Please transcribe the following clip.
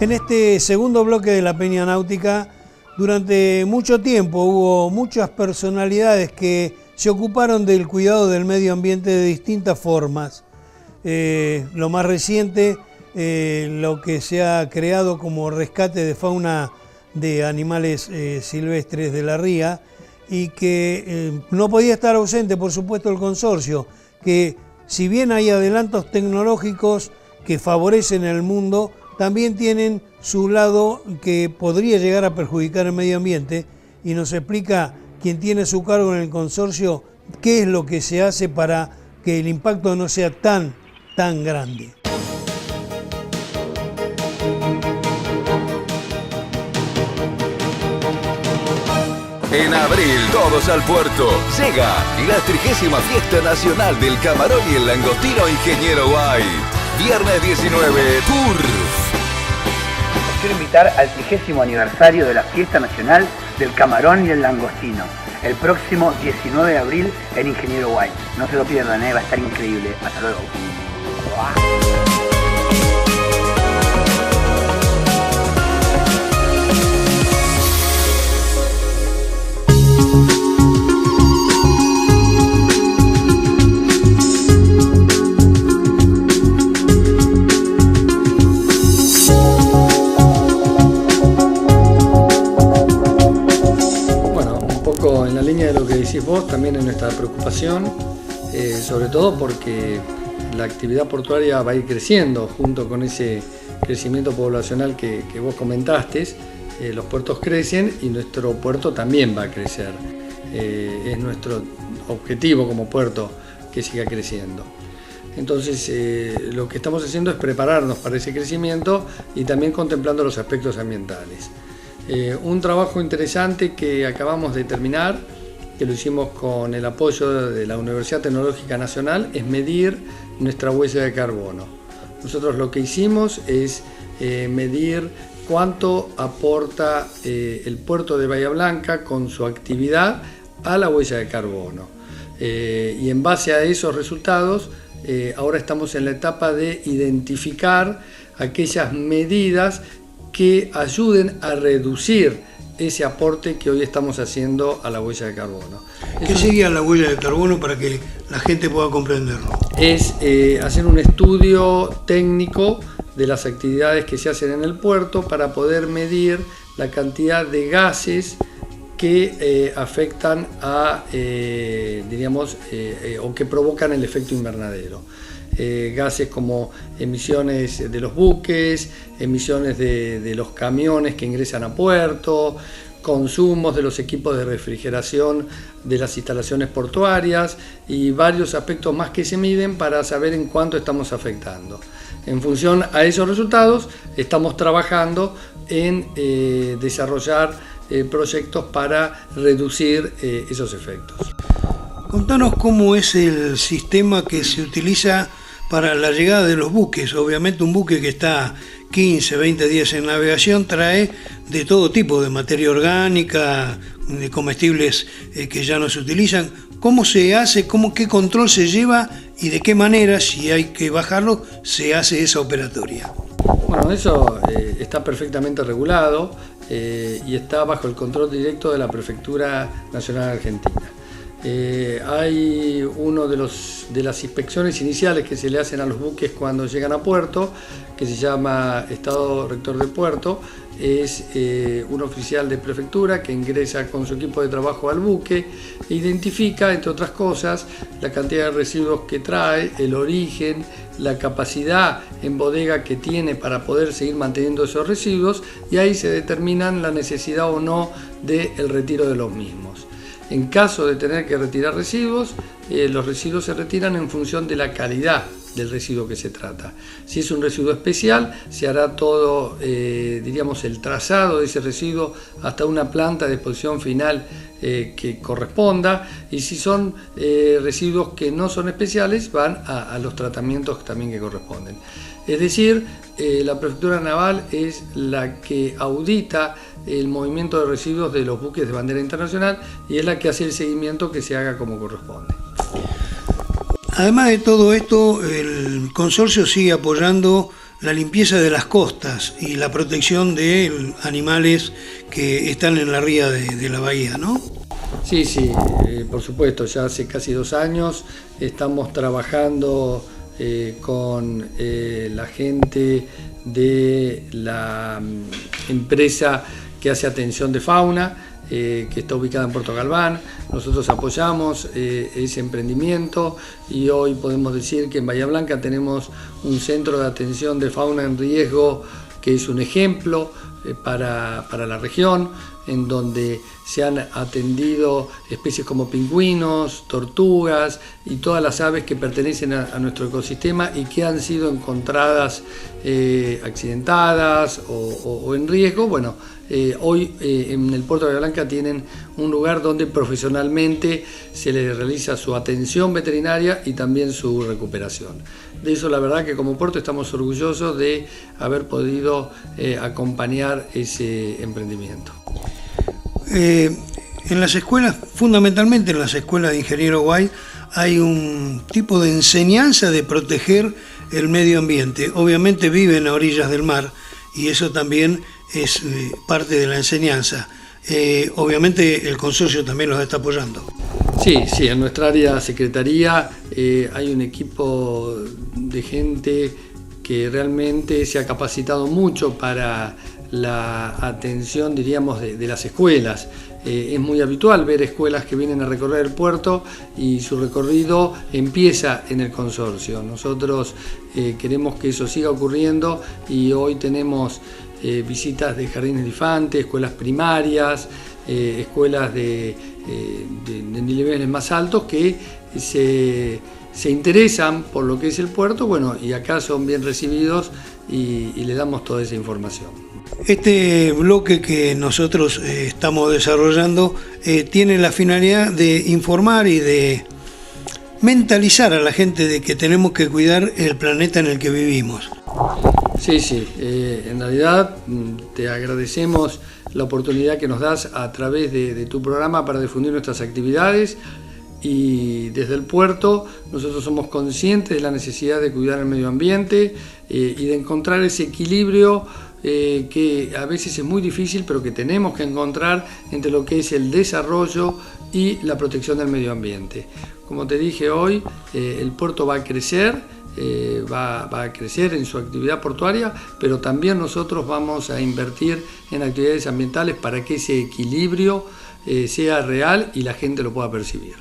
En este segundo bloque de la Peña Náutica, durante mucho tiempo hubo muchas personalidades que se ocuparon del cuidado del medio ambiente de distintas formas. Lo más reciente, lo que se ha creado como rescate de fauna de animales silvestres de la ría, y que no podía estar ausente, por supuesto, el consorcio, que si bien hay adelantos tecnológicos que favorecen el mundo, también tienen su lado que podría llegar a perjudicar el medio ambiente, y nos explica quien tiene su cargo en el consorcio qué es lo que se hace para que el impacto no sea tan grande. En abril, todos al puerto. Llega la 30ª Fiesta Nacional del Camarón y el Langostino Ingeniero White. Viernes 19, Tour. Quiero invitar al 30º aniversario de la Fiesta Nacional del Camarón y el Langostino. El próximo 19 de abril en Ingeniero White. No se lo pierdan, va a estar increíble. Hasta luego. En la línea de lo que decís vos, también es nuestra preocupación, sobre todo porque la actividad portuaria va a ir creciendo junto con ese crecimiento poblacional que vos comentaste. Los puertos crecen y nuestro puerto también va a crecer. Es nuestro objetivo como puerto que siga creciendo. Entonces lo que estamos haciendo es prepararnos para ese crecimiento y también contemplando los aspectos ambientales. Un trabajo interesante que acabamos de terminar, que lo hicimos con el apoyo de la Universidad Tecnológica Nacional, es medir nuestra huella de carbono. Nosotros lo que hicimos es medir cuánto aporta el puerto de Bahía Blanca con su actividad a la huella de carbono. Y en base a esos resultados, ahora estamos en la etapa de identificar aquellas medidas que ayuden a reducir ese aporte que hoy estamos haciendo a la huella de carbono. ¿Qué sería la huella de carbono para que la gente pueda comprenderlo? Es hacer un estudio técnico de las actividades que se hacen en el puerto para poder medir la cantidad de gases que afectan a, o que provocan el efecto invernadero. Gases como emisiones de los buques, emisiones de los camiones que ingresan a puerto, consumos de los equipos de refrigeración de las instalaciones portuarias y varios aspectos más que se miden para saber en cuánto estamos afectando. En función a esos resultados estamos trabajando en desarrollar proyectos para reducir esos efectos. Contanos cómo es el sistema que se utiliza para la llegada de los buques. Obviamente un buque que está 15, 20 días en navegación trae de todo tipo de materia orgánica, de comestibles que ya no se utilizan. ¿Cómo se hace? ¿Qué control se lleva? ¿Y de qué manera, si hay que bajarlo, se hace esa operatoria? Bueno, eso está perfectamente regulado y está bajo el control directo de la Prefectura Nacional Argentina. Hay uno de las inspecciones iniciales que se le hacen a los buques cuando llegan a puerto, que se llama Estado Rector de Puerto. Es un oficial de prefectura que ingresa con su equipo de trabajo al buque e identifica, entre otras cosas, la cantidad de residuos que trae, el origen, la capacidad en bodega que tiene para poder seguir manteniendo esos residuos, y ahí se determinan la necesidad o no del retiro de los mismos. En caso de tener que retirar residuos, los residuos se retiran en función de la calidad del residuo que se trata. Si es un residuo especial, se hará todo, el trazado de ese residuo hasta una planta de exposición final que corresponda, y si son residuos que no son especiales, van a los tratamientos también que corresponden. Es decir, la Prefectura Naval es la que audita el movimiento de residuos de los buques de bandera internacional y es la que hace el seguimiento que se haga como corresponde. Además de todo esto, el consorcio sigue apoyando la limpieza de las costas y la protección de animales que están en la ría de la bahía, ¿no? Sí, por supuesto, ya hace casi 2 años estamos trabajando con la gente de la empresa que hace atención de fauna, que está ubicada en Puerto Galván. Nosotros apoyamos ese emprendimiento y hoy podemos decir que en Bahía Blanca tenemos un centro de atención de fauna en riesgo que es un ejemplo para la región, en donde se han atendido especies como pingüinos, tortugas y todas las aves que pertenecen a nuestro ecosistema y que han sido encontradas accidentadas o en riesgo. Bueno, hoy en el puerto de Bahía Blanca tienen un lugar donde profesionalmente se les realiza su atención veterinaria y también su recuperación. De eso la verdad que como puerto estamos orgullosos de haber podido acompañar ese emprendimiento. En las escuelas, fundamentalmente en las escuelas de Ingeniero White, hay un tipo de enseñanza de proteger el medio ambiente. Obviamente viven a orillas del mar y eso también es parte de la enseñanza. Obviamente el consorcio también los está apoyando. Sí, en nuestra área secretaría hay un equipo de gente que realmente se ha capacitado mucho para la atención, diríamos, de las escuelas. Es muy habitual ver escuelas que vienen a recorrer el puerto y su recorrido empieza en el consorcio. Nosotros queremos que eso siga ocurriendo y hoy tenemos visitas de jardines de infantes, escuelas primarias, escuelas de niveles más altos que se interesan por lo que es el puerto, bueno, y acá son bien recibidos y le damos toda esa información. Este bloque que nosotros estamos desarrollando tiene la finalidad de informar y de mentalizar a la gente de que tenemos que cuidar el planeta en el que vivimos. Sí, en realidad te agradecemos la oportunidad que nos das a través de tu programa para difundir nuestras actividades. Y desde el puerto nosotros somos conscientes de la necesidad de cuidar el medio ambiente y de encontrar ese equilibrio que a veces es muy difícil, pero que tenemos que encontrar entre lo que es el desarrollo y la protección del medio ambiente. Como te dije hoy, el puerto va a crecer, va a crecer en su actividad portuaria, pero también nosotros vamos a invertir en actividades ambientales para que ese equilibrio sea real y la gente lo pueda percibir.